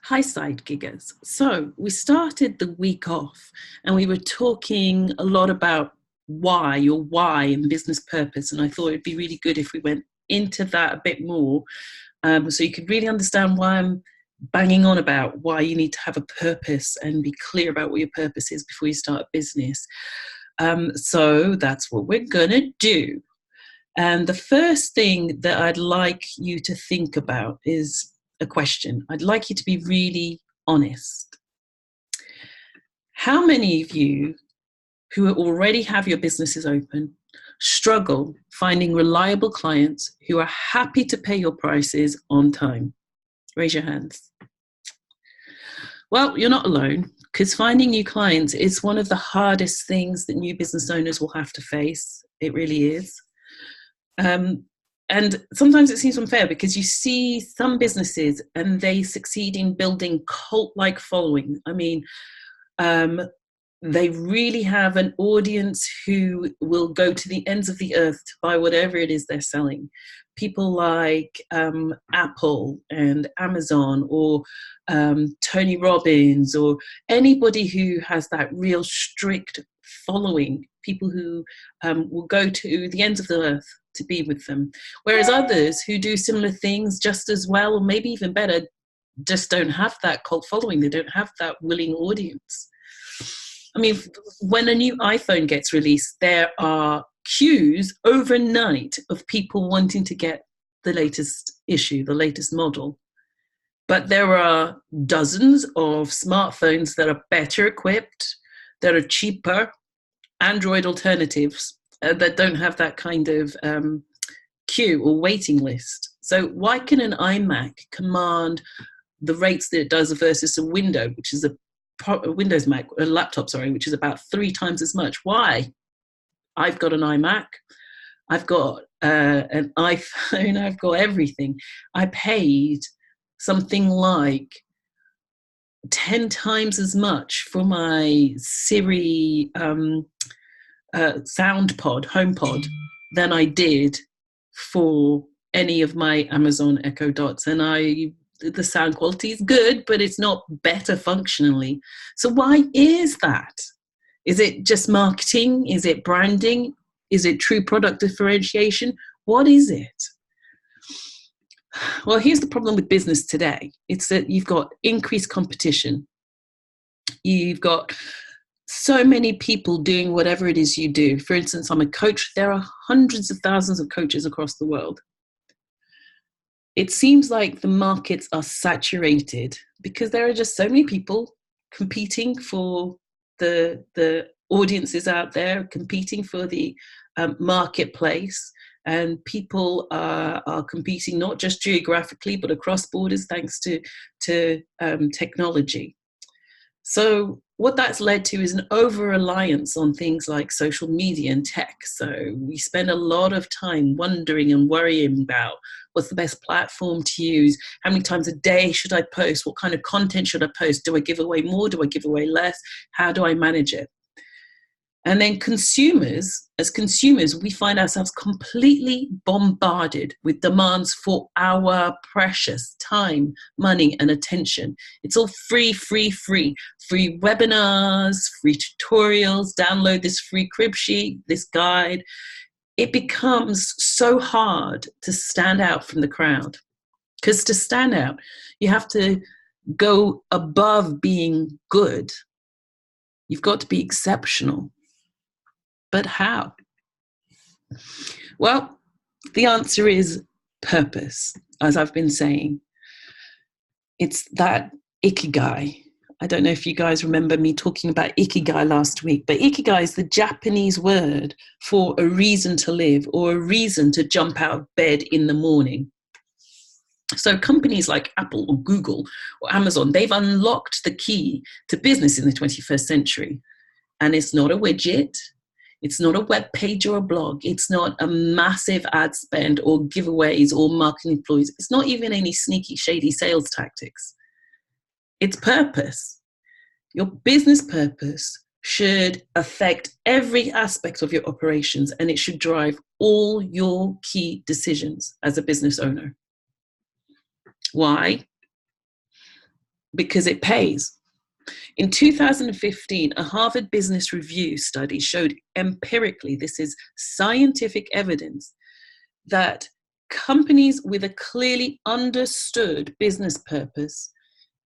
Hi, side giggers. So we started the week off and we were talking a lot about your why and business purpose. And I thought it'd be really good if we went into that a bit more, so you could really understand why I'm banging on about why you need to have a purpose and be clear about what your purpose is before you start a business. So that's what we're going to do. And the first thing that I'd like you to think about is a question. I'd like you to be really honest. How many of you who already have your businesses open struggle finding reliable clients who are happy to pay your prices on time? Raise your hands. Well, you're not alone, because finding new clients is one of the hardest things that new business owners will have to face. It really is. And sometimes it seems unfair because you see some businesses and they succeed in building cult-like following. I mean, they really have an audience who will go to the ends of the earth to buy whatever it is they're selling. People like Apple and Amazon, or Tony Robbins, or anybody who has that real strict following, people who will go to the ends of the earth to be with them. Whereas others who do similar things just as well, or maybe even better, just don't have that cult following. They don't have that willing audience. I mean, when a new iPhone gets released, there are queues overnight of people wanting to get the latest issue, the latest model. But there are dozens of smartphones that are better equipped, that are cheaper, Android alternatives that don't have that kind of queue or waiting list. So why can an iMac command the rates that it does versus a Windows, which is a Windows Mac, a laptop, sorry, which is about 3 times as much? Why? I've got an iMac, I've got an iPhone, I've got everything. I paid something like 10 times as much for my Siri sound pod, HomePod, than I did for any of my Amazon Echo Dots. And the sound quality is good, but it's not better functionally. So why is that? Is it just marketing? Is it branding? Is it true product differentiation? What is it? Well, here's the problem with business today. It's that you've got increased competition. You've got so many people doing whatever it is you do. For instance, I'm a coach. There are hundreds of thousands of coaches across the world. It seems like the markets are saturated because there are just so many people competing for the audiences out there, competing for the marketplace. And people are competing not just geographically, but across borders, thanks to technology. So what that's led to is an over-reliance on things like social media and tech. So we spend a lot of time wondering and worrying about what's the best platform to use, how many times a day should I post, what kind of content should I post, do I give away more, do I give away less, how do I manage it? And then as consumers, we find ourselves completely bombarded with demands for our precious time, money, and attention. It's all free, free, free. Free webinars, free tutorials, download this free crib sheet, this guide. It becomes so hard to stand out from the crowd. Because to stand out, you have to go above being good. You've got to be exceptional. But how? Well, the answer is purpose, as I've been saying. It's that ikigai. I don't know if you guys remember me talking about ikigai last week, but ikigai is the Japanese word for a reason to live, or a reason to jump out of bed in the morning. So companies like Apple or Google or Amazon, they've unlocked the key to business in the 21st century. And it's not a widget. It's not a web page or a blog. It's not a massive ad spend or giveaways or marketing employees. It's not even any sneaky, shady sales tactics. It's purpose. Your business purpose should affect every aspect of your operations, and it should drive all your key decisions as a business owner. Why? because it pays. In 2015, a Harvard Business Review study showed empirically, this is scientific evidence, that companies with a clearly understood business purpose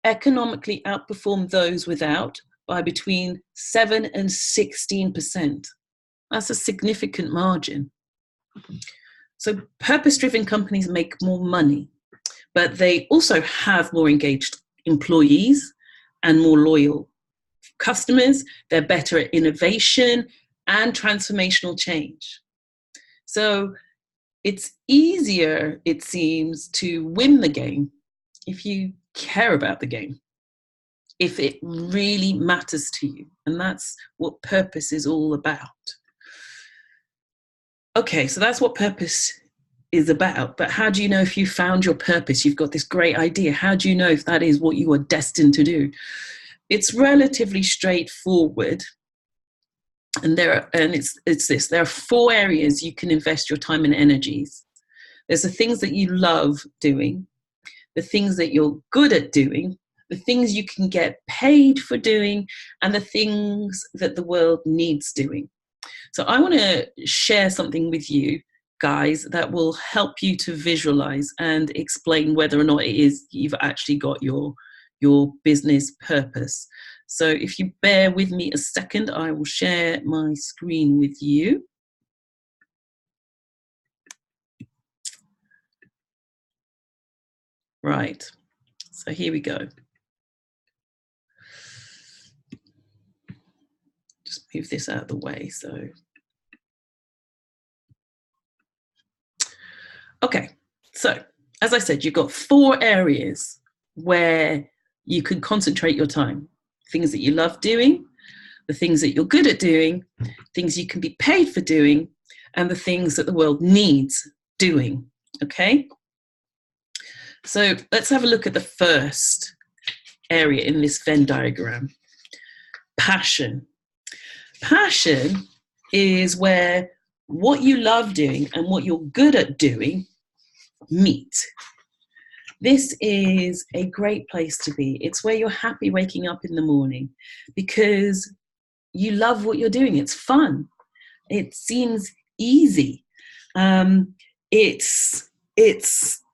economically outperform those without by between 7 and 16%. That's a significant margin. So purpose-driven companies make more money, but they also have more engaged employees and more loyal customers. They're better at innovation and transformational change. So it's easier, it seems, to win the game if you care about the game, if it really matters to you. And that's what purpose is all about. Okay, so that's what purpose is about. But how do you know if you found your purpose? You've got this great idea. How do you know if that is what you are destined to do? It's relatively straightforward. And it's this. There are 4 areas you can invest your time and energies. There's the things that you love doing, the things that you're good at doing, the things you can get paid for doing, and the things that the world needs doing. So I want to share something with you guys that will help you to visualize and explain whether or not it is you've actually got your business purpose. So if you bear with me a second, I will share my screen with you. Right, so here we go. Just move this out of the way. So, okay, so as I said, you've got 4 areas where you can concentrate your time. Things that you love doing, the things that you're good at doing, things you can be paid for doing, and the things that the world needs doing, okay? So let's have a look at the first area in this Venn diagram. Passion. Passion is where what you love doing and what you're good at doing meet. This is a great place to be. It's where you're happy waking up in the morning because you love what you're doing. It's fun. It seems easy. It's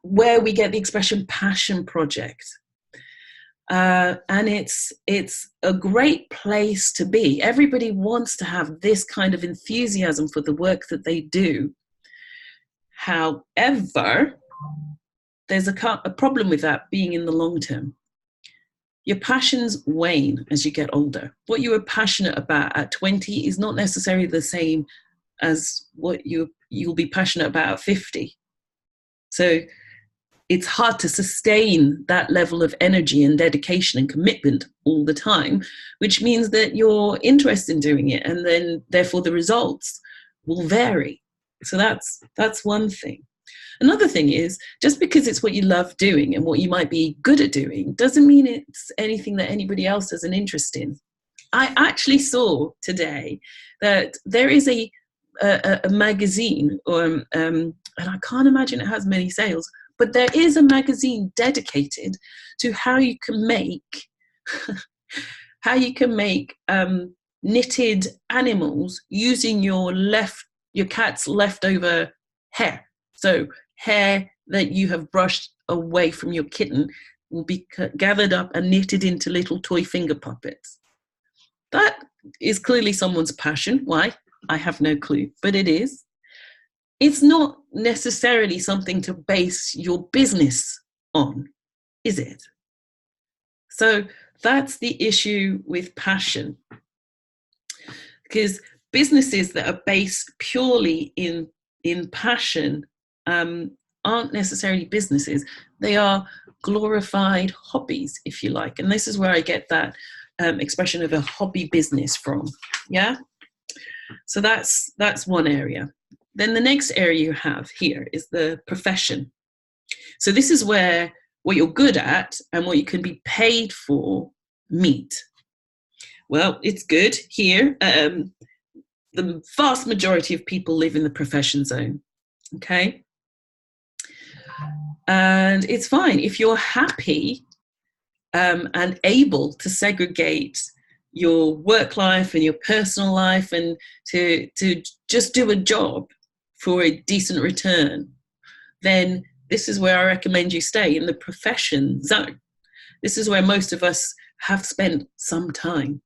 where we get the expression passion project. And it's a great place to be. Everybody wants to have this kind of enthusiasm for the work that they do. However, there's a problem with that being in the long term. Your passions wane as you get older. What you were passionate about at 20 is not necessarily the same as what you'll be passionate about at 50. So it's hard to sustain that level of energy and dedication and commitment all the time, which means that you're interested in doing it, and then therefore the results will vary. So that's one thing. Another thing is, just because it's what you love doing and what you might be good at doing doesn't mean it's anything that anybody else has an interest in. I actually saw today that there is a magazine, and I can't imagine it has many sales, but there is a magazine dedicated to how you can make knitted animals using your cat's leftover hair. So hair that you have brushed away from your kitten will be gathered up and knitted into little toy finger puppets. That is clearly someone's passion. Why? I have no clue, but it is. It's not necessarily something to base your business on, is it? So that's the issue with passion. Because businesses that are based purely in passion aren't necessarily businesses. They are glorified hobbies, if you like. And this is where I get that expression of a hobby business from. Yeah? So that's one area. Then the next area you have here is the profession. So this is where what you're good at and what you can be paid for meet. Well, it's good here. The vast majority of people live in the profession zone. Okay. And it's fine. If you're happy and able to segregate your work life and your personal life, and to just do a job for a decent return, then this is where I recommend you stay, in the profession zone. This is where most of us have spent some time.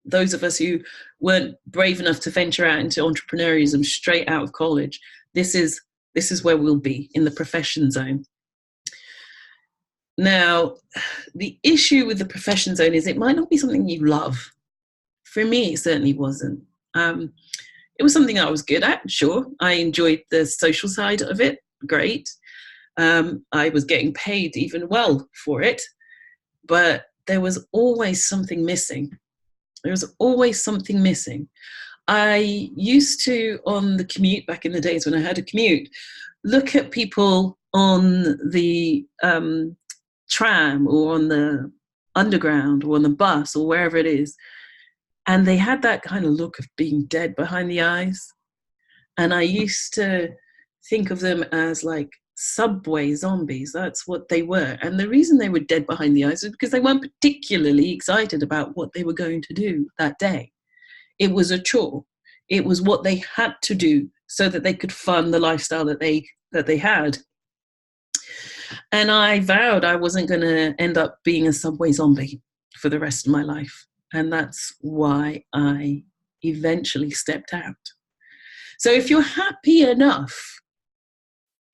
Those of us who weren't brave enough to venture out into entrepreneurism straight out of college, this is where we'll be, in the profession zone. Now, the issue with the profession zone is it might not be something you love. For me, it certainly wasn't. It was something I was good at, sure. I enjoyed the social side of it, great. I was getting paid even well for it, but there was always something missing. There was always something missing. I used to, on the commute back in the days when I had a commute, look at people on the tram or on the underground or on the bus or wherever it is, and they had that kind of look of being dead behind the eyes. And I used to think of them as like subway zombies. That's what they were. And the reason they were dead behind the eyes is because they weren't particularly excited about what they were going to do that day. It was a chore. It was what they had to do so that they could fund the lifestyle that they had. And I vowed I wasn't going to end up being a subway zombie for the rest of my life. And that's why I eventually stepped out. So if you're happy enough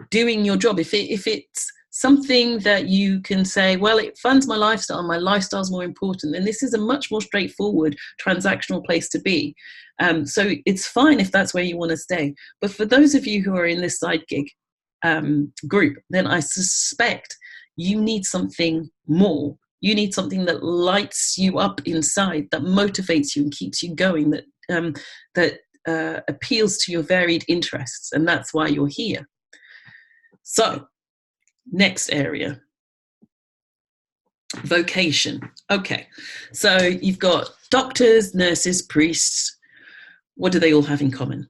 doing your job, if it's something that you can say, well, it funds my lifestyle's more important, then this is a much more straightforward transactional place to be. So it's fine if that's where you want to stay. But for those of you who are in this side gig group, then I suspect you need something more. You need something that lights you up inside, that motivates you and keeps you going, that appeals to your varied interests, and that's why you're here. So, next area, vocation. Okay, so you've got doctors, nurses, priests. What do they all have in common?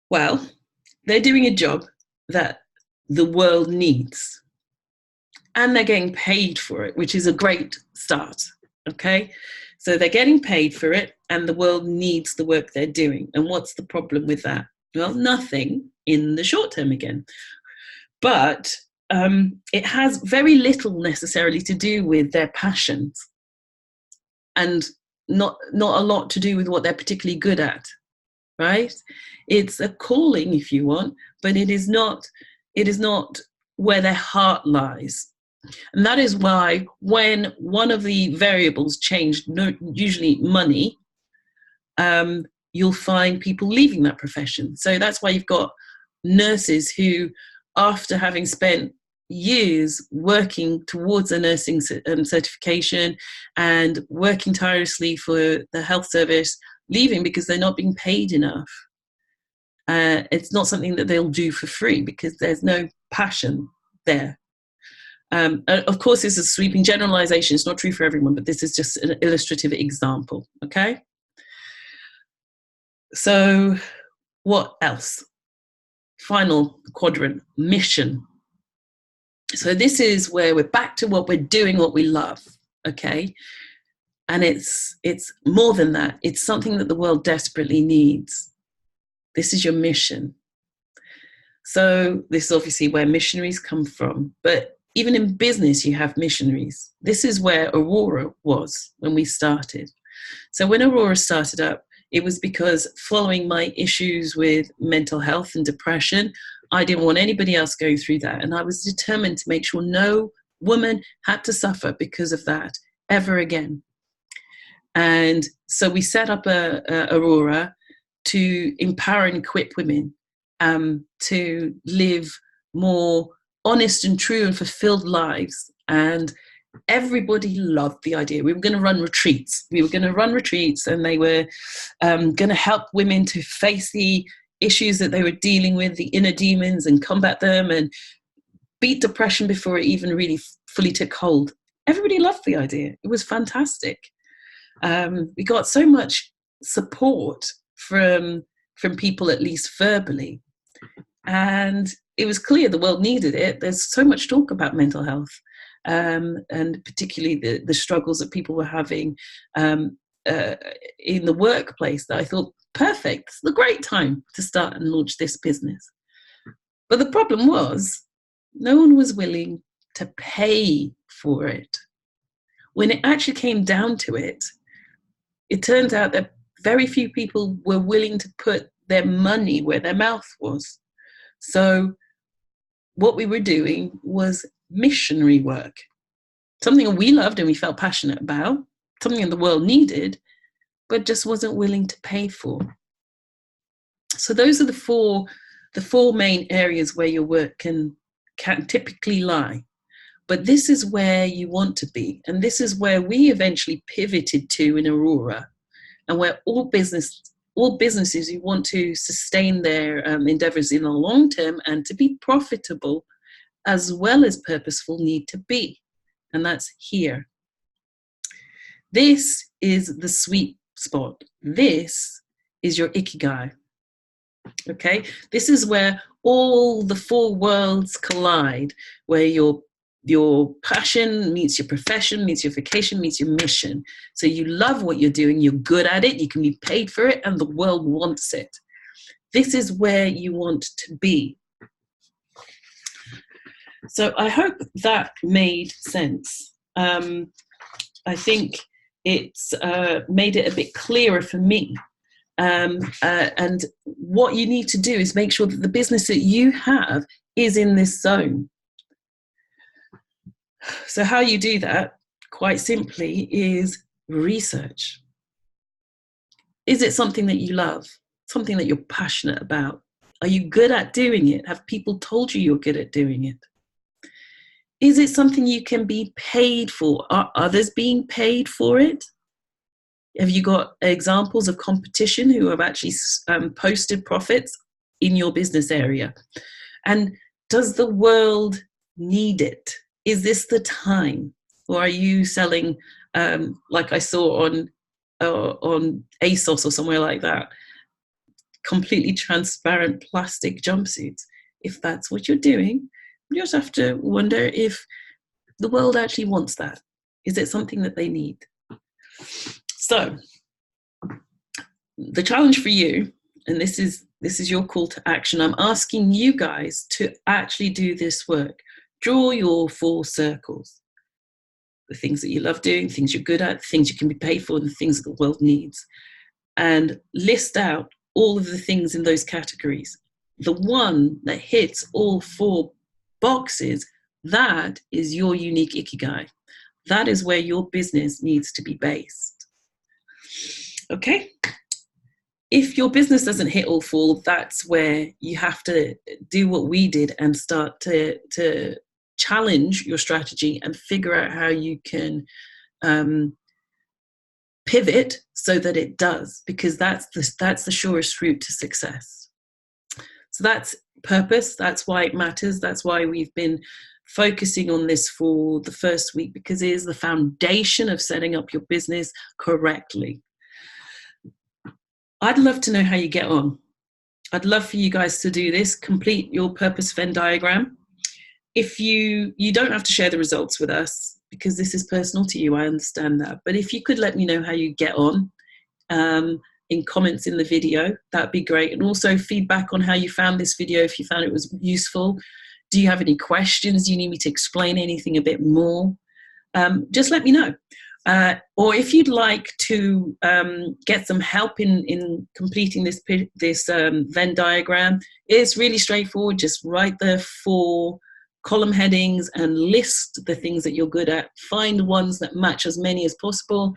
Well, they're doing a job that the world needs, and they're getting paid for it, which is a great start. Okay, so they're getting paid for it, and the world needs the work they're doing. And what's the problem with that? Well, nothing in the short term again. But it has very little necessarily to do with their passions, and not a lot to do with what they're particularly good at, right? It's a calling, if you want, but it is not where their heart lies. And that is why when one of the variables changed, usually money, you'll find people leaving that profession. So that's why you've got nurses who, after having spent years working towards a nursing certification and working tirelessly for the health service, leaving because they're not being paid enough. It's not something that they'll do for free because there's no passion there. Of course, this is a sweeping generalization. It's not true for everyone, but this is just an illustrative example, okay? So what else? Final quadrant, mission. So this is where we're back to what we're doing, what we love, okay? And it's more than that. It's something that the world desperately needs. This is your mission. So this is obviously where missionaries come from, but even in business, you have missionaries. This is where Aurora was when we started. So when Aurora started up, it was because following my issues with mental health and depression, I didn't want anybody else going through that. And I was determined to make sure no woman had to suffer because of that ever again. And so we set up Aurora to empower and equip women to live more honest and true and fulfilled lives. And everybody loved the idea. We were going to run retreats. And they were going to help women to face the issues that they were dealing with, the inner demons, and combat them and beat depression before it even really fully took hold. Everybody loved the idea. It was fantastic. We got so much support from people, at least verbally. And it was clear the world needed it. There's so much talk about mental health. and particularly the struggles that people were having in the workplace, that I thought, perfect, it's the great time to start and launch this business. But the problem was, no one was willing to pay for it. When it actually came down to it, it turned out that very few people were willing to put their money where their mouth was. So what we were doing was missionary work, something we loved and we felt passionate about, something the world needed, but just wasn't willing to pay for. So those are the four main areas where your work can typically lie. But this is where you want to be. And this is where we eventually pivoted to in Aurora, and where all businesses who want to sustain their endeavors in the long term and to be profitable as well as purposeful need to be. And that's here. This is the sweet spot. This is your ikigai. Okay, this is where all the four worlds collide, where your passion meets your profession, meets your vocation, meets your mission. So you love what you're doing, you're good at it, you can be paid for it, and the world wants it. This is where you want to be. So I hope that made sense. I think it's made it a bit clearer for me. And what you need to do is make sure that the business that you have is in this zone. So how you do that, quite simply, is research. Is it something that you love? Something that you're passionate about? Are you good at doing it? Have people told you you're good at doing it? Is it something you can be paid for? Are others being paid for it? Have you got examples of competition who have actually posted profits in your business area? And does the world need it? Is this the time? Or are you selling, like I saw on ASOS or somewhere like that, completely transparent plastic jumpsuits? If that's what you're doing, you just have to wonder if the world actually wants that. Is it something that they need? So the challenge for you, and this is your call to action, I'm asking you guys to actually do this work. Draw your 4 circles. The things that you love doing, things you're good at, things you can be paid for, and the things that the world needs. And list out all of the things in those categories. The one that hits all 4 boxes, that is your unique ikigai. That is where your business needs to be based. Okay? If your business doesn't hit all 4, that's where you have to do what we did and start to challenge your strategy and figure out how you can pivot so that it does, because that's the surest route to success. So that's purpose. That's why it matters. That's why we've been focusing on this for the first week, because it is the foundation of setting up your business correctly. I'd love to know how you get on. I'd love for you guys to do this, complete your purpose Venn diagram. If you don't have to share the results with us, because this is personal to you, I understand that. But if you could let me know how you get on in comments in the video, that'd be great. And also feedback on how you found this video, if you found it was useful. Do you have any questions? Do you need me to explain anything a bit more? Just let me know. Or if you'd like to get some help in completing this Venn diagram, it's really straightforward. Just write the 4 column headings and list the things that you're good at. Find ones that match as many as possible.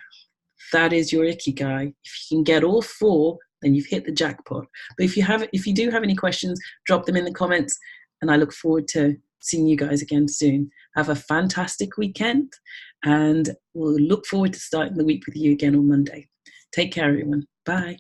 That is your ikigai. If you can get all 4, then you've hit the jackpot. But if you do have any questions, drop them in the comments, and I look forward to seeing you guys again soon. Have a fantastic weekend, and we'll look forward to starting the week with you again on Monday. Take care, everyone. Bye.